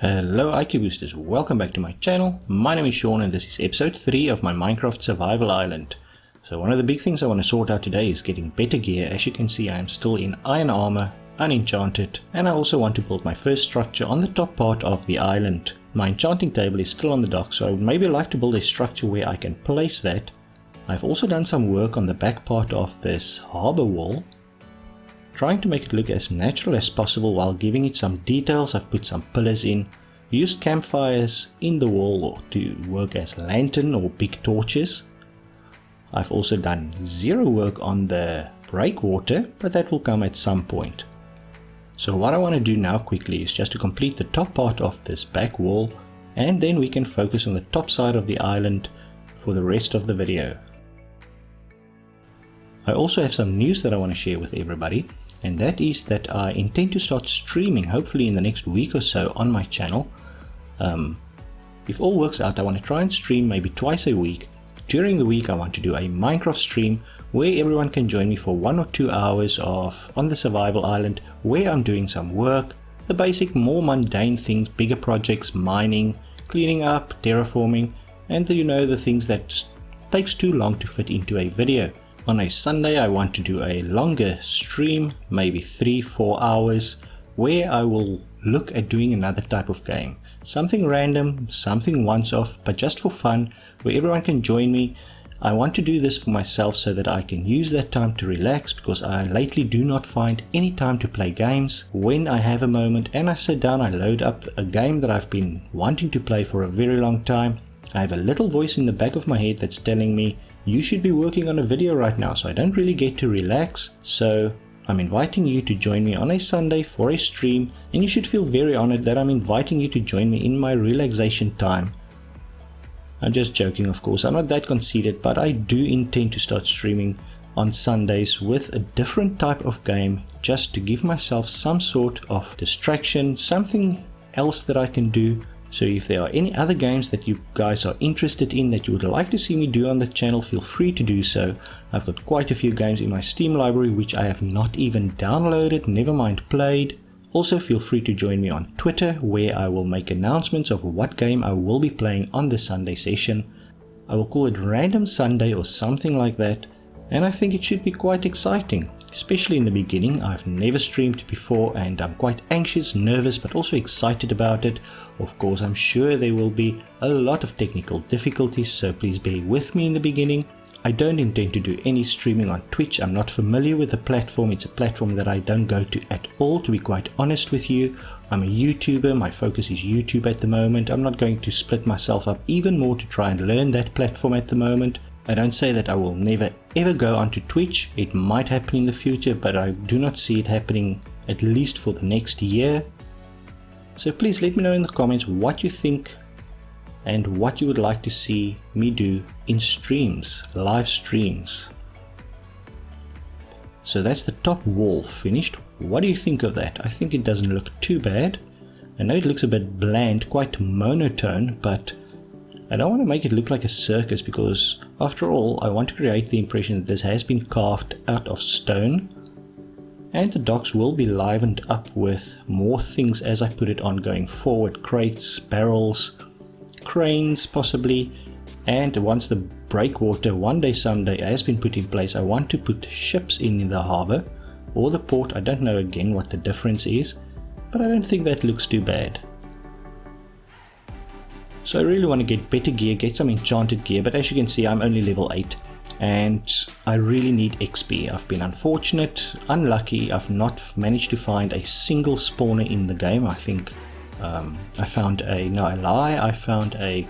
Hello IQ Boosters, welcome back to my channel. My name is Sean and this is episode 3 of my Minecraft Survival Island. So one of the big things I want to sort out today is getting better gear. As you can see, I am still in iron armor, unenchanted, and I also want to build my first structure on the top part of the island. My enchanting table is still on the dock, so I would maybe like to build a structure where I can place that. I've also done some work on the back part of this harbor wall, trying to make it look as natural as possible while giving it some details. I've put some pillars in, used campfires in the wall to work as lantern or big torches. I've also done zero work on the breakwater, but that will come at some point. So what I want to do now quickly is just to complete the top part of this back wall, and then we can focus on the top side of the island for the rest of the video. I also have some news that I want to share with everybody. And that is that I intend to start streaming hopefully in the next week or so on my channel. If all works out, I want to try and stream maybe twice a week. During the week I want to do a Minecraft stream where everyone can join me for 1 or 2 hours on the survival island, where I'm doing some work, the basic more mundane things, bigger projects, mining, cleaning up, terraforming, and the things that takes too long to fit into a video. On a Sunday I want to do a longer stream, maybe 3-4 hours, where I will look at doing another type of game. Something random, something once off, but just for fun, where everyone can join me. I want to do this for myself so that I can use that time to relax, because I lately do not find any time to play games. When I have a moment and I sit down, I load up a game that I've been wanting to play for a very long time. I have a little voice in the back of my head that's telling me, you should be working on a video right now, so I don't really get to relax. So I'm inviting you to join me on a Sunday for a stream, and you should feel very honored that I'm inviting you to join me in my relaxation time. I'm just joking, of course, I'm not that conceited, but I do intend to start streaming on Sundays with a different type of game, just to give myself some sort of distraction, something else that I can do. So if there are any other games that you guys are interested in that you would like to see me do on the channel, feel free to do so. I've got quite a few games in my Steam library which I have not even downloaded, never mind played. Also feel free to join me on Twitter, where I will make announcements of what game I will be playing on the Sunday session. I will call it Random Sunday or something like that, and I think it should be quite exciting. Especially in the beginning. I've never streamed before and I'm quite anxious, nervous, but also excited about it. Of course, I'm sure there will be a lot of technical difficulties, so please bear with me in the beginning. I don't intend to do any streaming on Twitch. I'm not familiar with the platform. It's a platform that I don't go to at all, to be quite honest with you. I'm a YouTuber. My focus is YouTube at the moment. I'm not going to split myself up even more to try and learn that platform at the moment. I don't say that I will never ever go onto Twitch. It might happen in the future, but I do not see it happening at least for the next year. So please let me know in the comments what you think and what you would like to see me do in streams, live streams. So that's the top wall finished. What do you think of that? I think it doesn't look too bad. I know it looks a bit bland, quite monotone, but I don't want to make it look like a circus, because after all I want to create the impression that this has been carved out of stone, and the docks will be livened up with more things as I put it on going forward. Crates, barrels, cranes possibly, and once the breakwater one day someday has been put in place, I want to put ships in the harbour or the port. I don't know again what the difference is, but I don't think that looks too bad. So I really want to get better gear, get some enchanted gear, but as you can see I'm only level 8 and I really need XP. I've been unfortunate, unlucky, I've not managed to find a single spawner in the game. I think I found I found a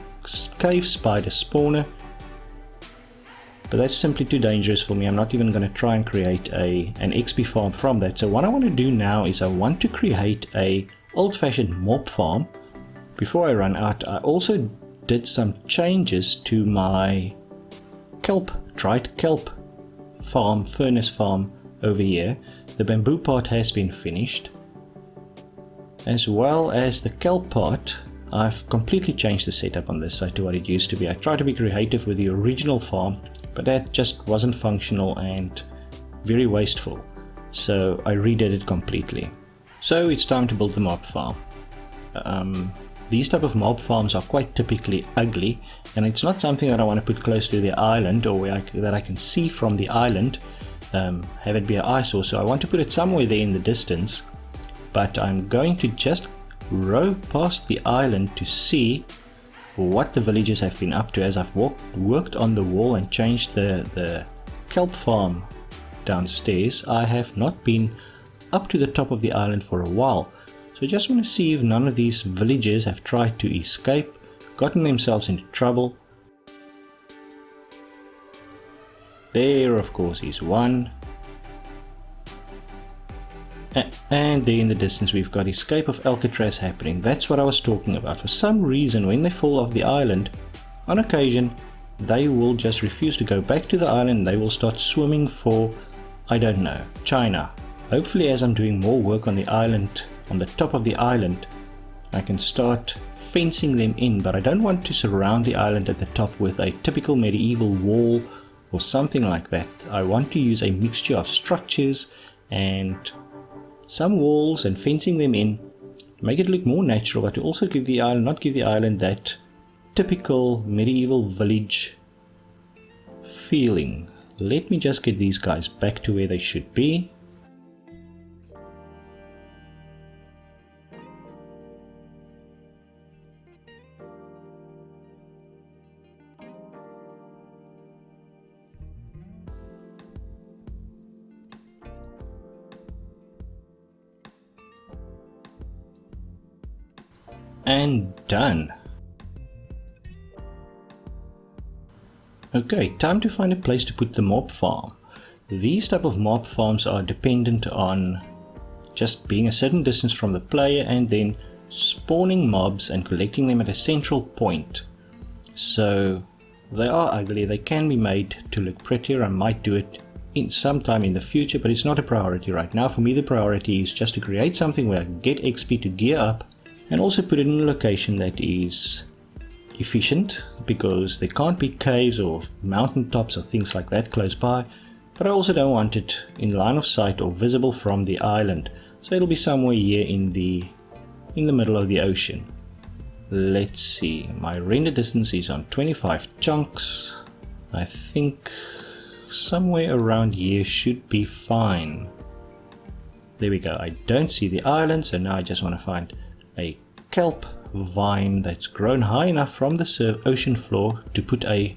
cave spider spawner, but that's simply too dangerous for me. I'm not even going to try and create an XP farm from that. So what I want to do now is I want to create a old-fashioned mob farm. Before I run out, I also did some changes to my dried kelp farm, furnace farm over here. The bamboo part has been finished, as well as the kelp part. I've completely changed the setup on this side to what it used to be. I tried to be creative with the original farm, but that just wasn't functional and very wasteful, so I redid it completely. So it's time to build the mob farm. These type of mob farms are quite typically ugly, and it's not something that I want to put close to the island, or that I can see from the island, have it be an eyesore. So I want to put it somewhere there in the distance, but I'm going to just row past the island to see what the villagers have been up to. As I've worked on the wall and changed the kelp farm downstairs, I have not been up to the top of the island for a while. So I just want to see if none of these villagers have tried to escape, gotten themselves into trouble. There, of course, is one. And there in the distance we've got escape of Alcatraz happening. That's what I was talking about. For some reason, when they fall off the island, on occasion, they will just refuse to go back to the island. They will start swimming for, I don't know, China. Hopefully, as I'm doing more work on the island, on the top of the island, I can start fencing them in, but I don't want to surround the island at the top with a typical medieval wall or something like that. I want to use a mixture of structures and some walls and fencing them in, make it look more natural, but to also give the island, not give the island that typical medieval village feeling. Let me just get these guys back to where they should be. And done. Okay, time to find a place to put the mob farm. These type of mob farms are dependent on just being a certain distance from the player and then spawning mobs and collecting them at a central point. So they are ugly, they can be made to look prettier. I might do it sometime in the future, but it's not a priority right now. For me, the priority is just to create something where I can get XP to gear up, and also put it in a location that is efficient, because there can't be caves or mountaintops or things like that close by, but I also don't want it in line of sight or visible from the island, so it'll be somewhere here in the middle of the ocean. Let's see, my render distance is on 25 chunks. I think somewhere around here should be fine. There we go. I don't see the island, so now I just want to find a kelp vine that's grown high enough from the ocean floor to put a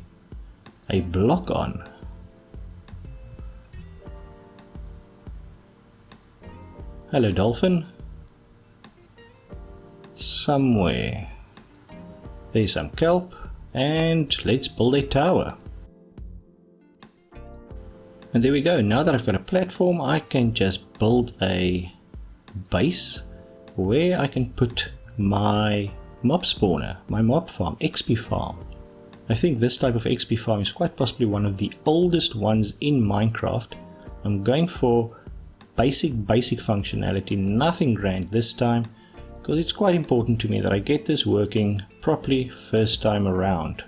block on. Hello, dolphin. Somewhere. There's some kelp, and let's build a tower. And there we go. Now that I've got a platform, I can just build a base where I can put my mob spawner, my mob farm, XP farm. I think this type of XP farm is quite possibly one of the oldest ones in Minecraft. I'm going for basic functionality, nothing grand this time, because it's quite important to me that I get this working properly first time around.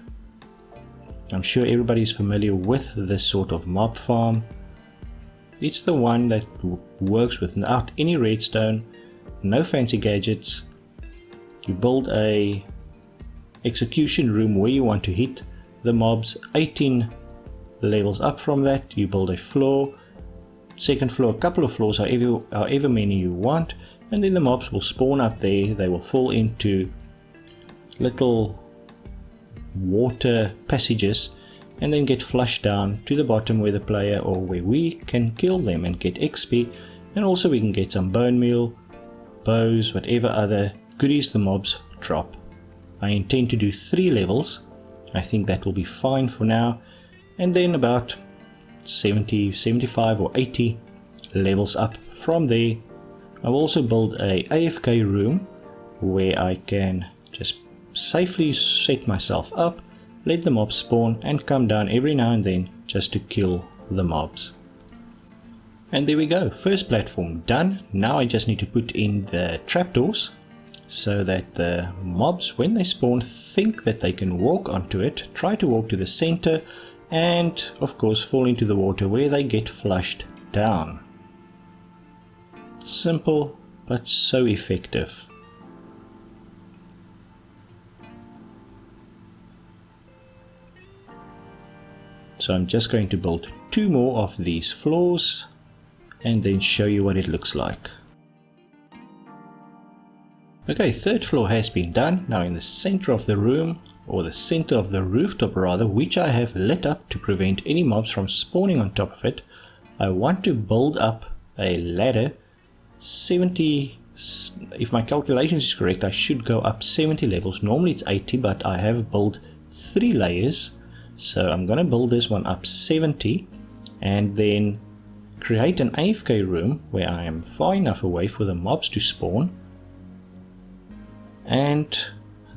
I'm sure everybody's familiar with this sort of mob farm. It's the one that works without any redstone, no fancy gadgets. You build a execution room where you want to hit the mobs. 18 levels up from that, you build a floor, second floor, a couple of floors, however many you want, and then the mobs will spawn up there. They will fall into little water passages and then get flushed down to the bottom where the player, or where we can kill them and get XP, and also we can get some bone meal, bows, whatever other goodies the mobs drop. I intend to do 3 levels. I think that will be fine for now, and then about 70, 75 or 80 levels up from there. I'll also build a AFK room where I can just safely set myself up, let the mobs spawn, and come down every now and then just to kill the mobs. And there we go, first platform done. Now I just need to put in the trapdoors so that the mobs, when they spawn, think that they can walk onto it, try to walk to the center, and of course fall into the water where they get flushed down. Simple but so effective. So I'm just going to build 2 more of these floors and then show you what it looks like. Okay, 3rd floor has been done. Now in the center of the room, or the center of the rooftop rather, which I have lit up to prevent any mobs from spawning on top of it, I want to build up a ladder 70, if my calculations is correct, I should go up 70 levels. Normally it's 80, but I have built 3 layers, so I'm going to build this one up 70 and then create an AFK room where I am far enough away for the mobs to spawn, and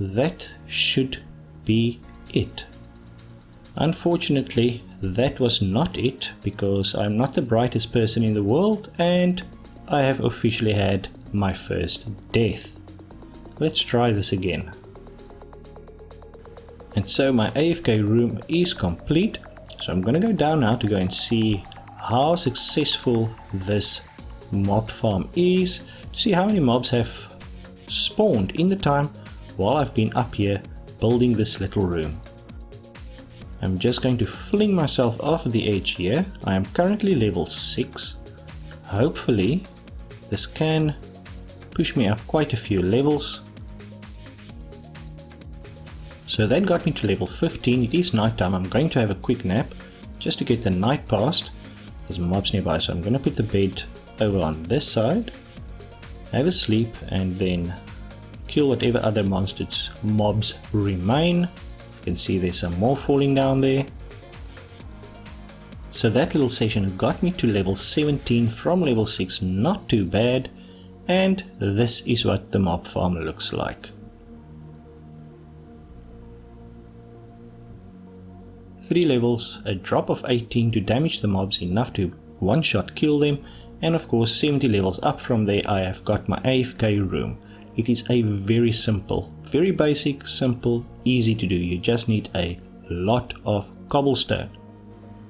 that should be it. Unfortunately, that was not it, because I'm not the brightest person in the world and I have officially had my first death. Let's try this again. And so my AFK room is complete. So I'm going to go down now to go and see how successful this mob farm is, to see how many mobs have spawned in the time while I've been up here building this little room. I'm just going to fling myself off the edge here. I am currently level 6. Hopefully this can push me up quite a few levels. So that got me to level 15. It is night time. I'm going to have a quick nap just to get the night past. There's mobs nearby, so I'm going to put the bed over on this side, have a sleep, and then kill whatever other mobs remain. You can see there's some more falling down there. So that little session got me to level 17 from level 6, not too bad. And this is what the mob farm looks like. 3 levels, a drop of 18 to damage the mobs enough to one-shot kill them, and of course 70 levels up from there I have got my AFK room. It is a very simple, very basic, simple, easy to do. You just need a lot of cobblestone.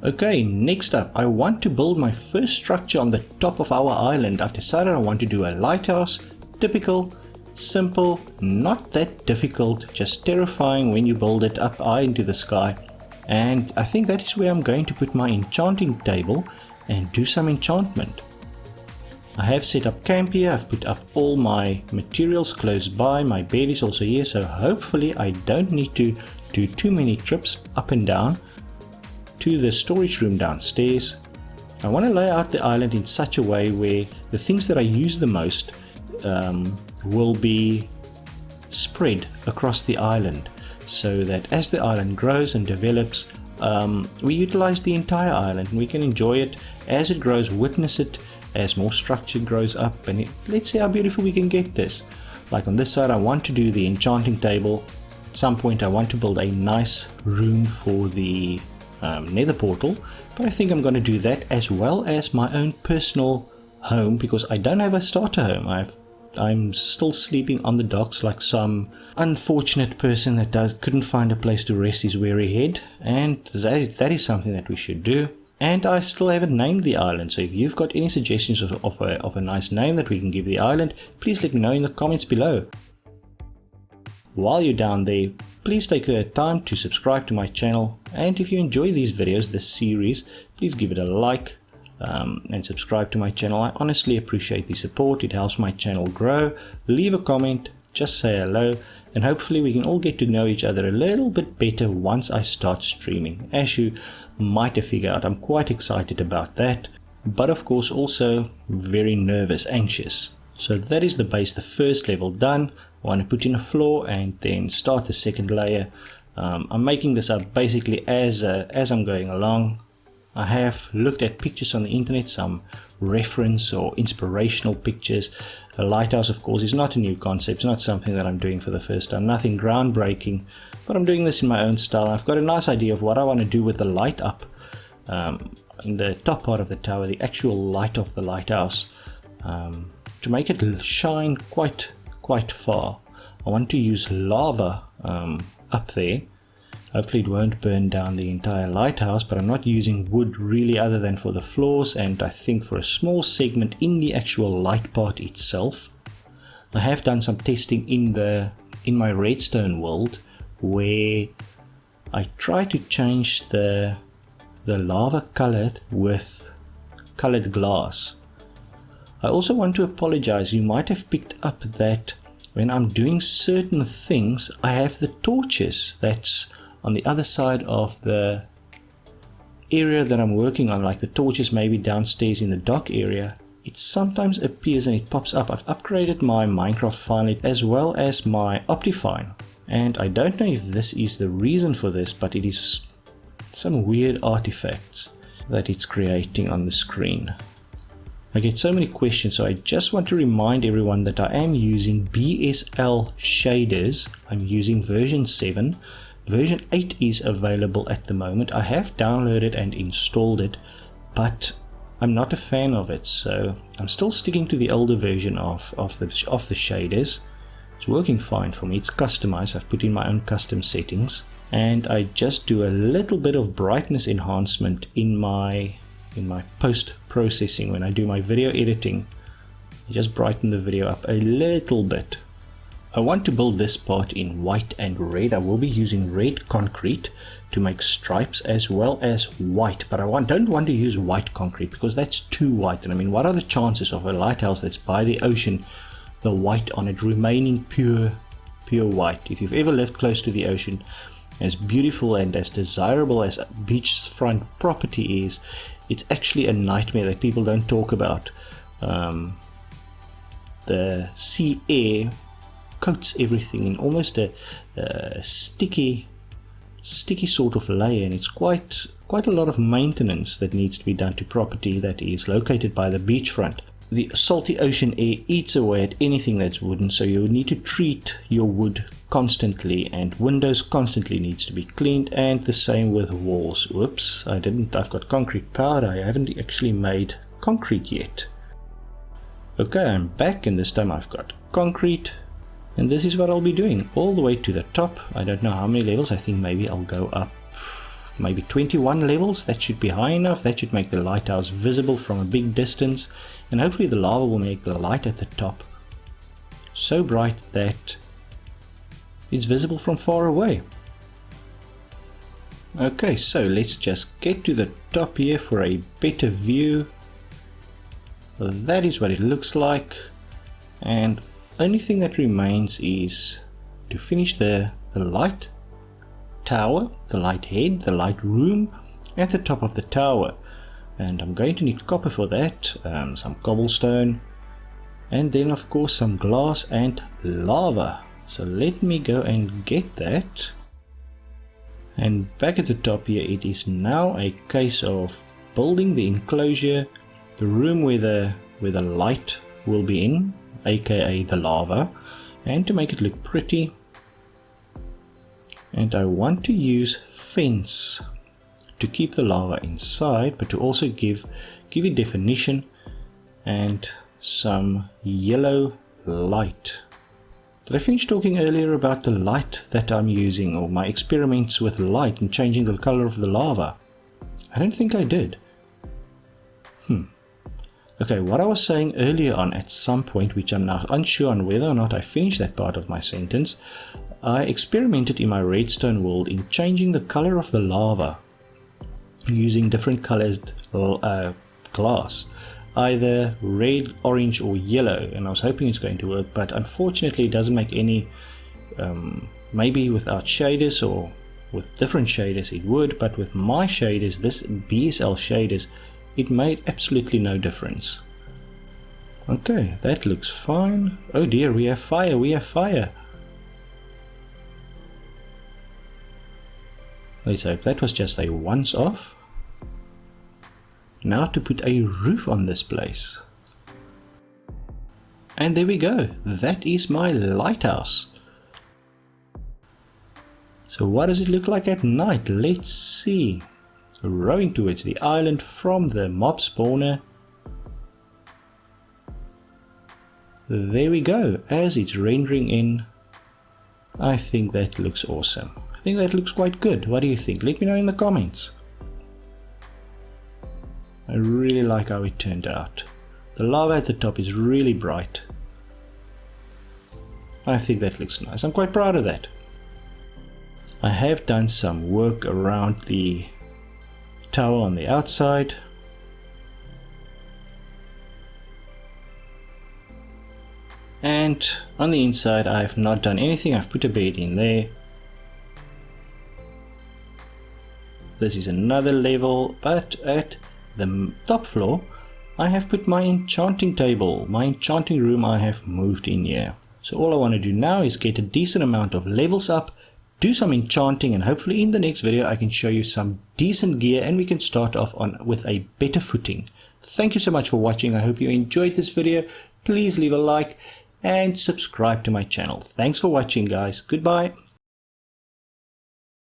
Okay, next up I want to build my first structure on the top of our island. I've decided I want to do a lighthouse. Typical, simple, not that difficult, just terrifying when you build it up high into the sky. And I think that is where I'm going to put my enchanting table and do some enchantment. I have set up camp here. I've put up all my materials close by. My bed is also here, so hopefully I don't need to do too many trips up and down to the storage room downstairs. I want to lay out the island in such a way where the things that I use the most will be spread across the island, so that as the island grows and develops, we utilize the entire island and we can enjoy it as it grows, witness it as more structure grows up, and let's see how beautiful we can get this. Like on this side I want to do the enchanting table. At some point I want to build a nice room for the nether portal, but I think I'm going to do that as well as my own personal home, because I don't have a starter home. I'm still sleeping on the docks like some unfortunate person that couldn't find a place to rest his weary head, and that is something that we should do. And I still haven't named the island, so if you've got any suggestions of a nice name that we can give the island, please let me know in the comments below. While you're down there, please take a time to subscribe to my channel, and if you enjoy these videos, this series, please give it a like and subscribe to my channel. I honestly appreciate the support. It helps my channel grow. Leave a comment, just say hello, and hopefully we can all get to know each other a little bit better once I start streaming. As you might have figured out, I'm quite excited about that, but of course also very nervous, anxious. So that is the base, the first level done. I want to put in a floor and then start the second layer. I'm making this up basically as I'm going along. I have looked at pictures on the internet, some reference or inspirational pictures. A lighthouse, of course, is not a new concept. It's not something that I'm doing for the first time, nothing groundbreaking, but I'm doing this in my own style. I've got a nice idea of what I want to do with the light up in the top part of the tower, the actual light of the lighthouse, to make it shine quite far. I want to use lava up there. Hopefully it won't burn down the entire lighthouse, but I'm not using wood really other than for the floors, and I think for a small segment in the actual light part itself. I have done some testing in my redstone world where I try to change the the lava colored with colored glass. I also want to apologize. You might have picked up that when I'm doing certain things, I have the torches that's on the other side of the area that I'm working on, like the torches maybe downstairs in the dock area. It sometimes appears and it pops up. I've upgraded my Minecraft Finally as well as my Optifine, and I don't know if this is the reason for this, but it is some weird artifacts that it's creating on the screen. I get so many questions, so I just want to remind everyone that I am using BSL shaders. I'm using version 7. Version 8 is available at the moment. I have downloaded and installed it, but I'm not a fan of it, so I'm still sticking to the older version of the shaders. It's working fine for me. It's customized. I've put in my own custom settings, and I just do a little bit of brightness enhancement in my post-processing. When I do my video editing, I just brighten the video up a little bit. I want to build this part in white and red. I will be using red concrete to make stripes as well as white, but I don't want to use white concrete because that's too white. And I mean, what are the chances of a lighthouse that's by the ocean, the white on it remaining pure white? If you've ever lived close to the ocean, as beautiful and as desirable as beachfront property is, it's actually a nightmare that people don't talk about. The sea air coats everything in almost a sticky sort of layer, and it's quite a lot of maintenance that needs to be done to property that is located by the beachfront. The salty ocean air eats away at anything that's wooden, so you need to treat your wood constantly, and windows constantly needs to be cleaned, and the same with walls. Whoops, I've got concrete powder. I haven't actually made concrete yet. Okay, I'm back, and this time I've got concrete. And this is what I'll be doing all the way to the top. I don't know how many levels. I think maybe I'll go up maybe 21 levels. That should be high enough. That should make the lighthouse visible from a big distance. And hopefully the lava will make the light at the top so bright that it's visible from far away. Okay, so let's just get to the top here for a better view. That is what it looks like. And only thing that remains is to finish the light tower, the light head, the light room at the top of the tower. And I'm going to need copper for that, some cobblestone, and then of course some glass and lava. So let me go and get that. And back at the top here, it is now a case of building the enclosure, the room where the light will be in, aka the lava, and to make it look pretty. And I want to use fence to keep the lava inside, but to also give it definition and some yellow light. Did I finish talking earlier about the light that I'm using, or my experiments with light and changing the color of the lava? I don't think I did. Okay, what I was saying earlier on at some point, which I'm now unsure on whether or not I finished that part of my sentence, I experimented in my redstone world in changing the color of the lava using different colored glass, either red, orange or yellow, and I was hoping it's going to work, but unfortunately it doesn't make any, maybe without shaders or with different shaders it would, but with my shaders, this BSL shaders, it made absolutely no difference. Okay, that looks fine. Oh dear, we have fire, we have fire. Let's hope that was just a once off. Now to put a roof on this place. And there we go, that is my lighthouse. So what does it look like at night? Let's see. Rowing towards the island from the mob spawner. There we go, as it's rendering in. I think that looks awesome. I think that looks quite good. What do you think? Let me know in the comments. I really like how it turned out. The lava at the top is really bright. I think that looks nice. I'm quite proud of that. I have done some work around the tower on the outside. And on the inside I have not done anything. I've put a bed in there. This is another level, but at the top floor I have put my enchanting table. My enchanting room I have moved in here. So all I want to do now is get a decent amount of levels up, do some enchanting, and hopefully in the next video I can show you some decent gear and we can start off with a better footing. Thank you so much for watching. I hope you enjoyed this video. Please leave a like and subscribe to my channel. Thanks for watching, guys. Goodbye.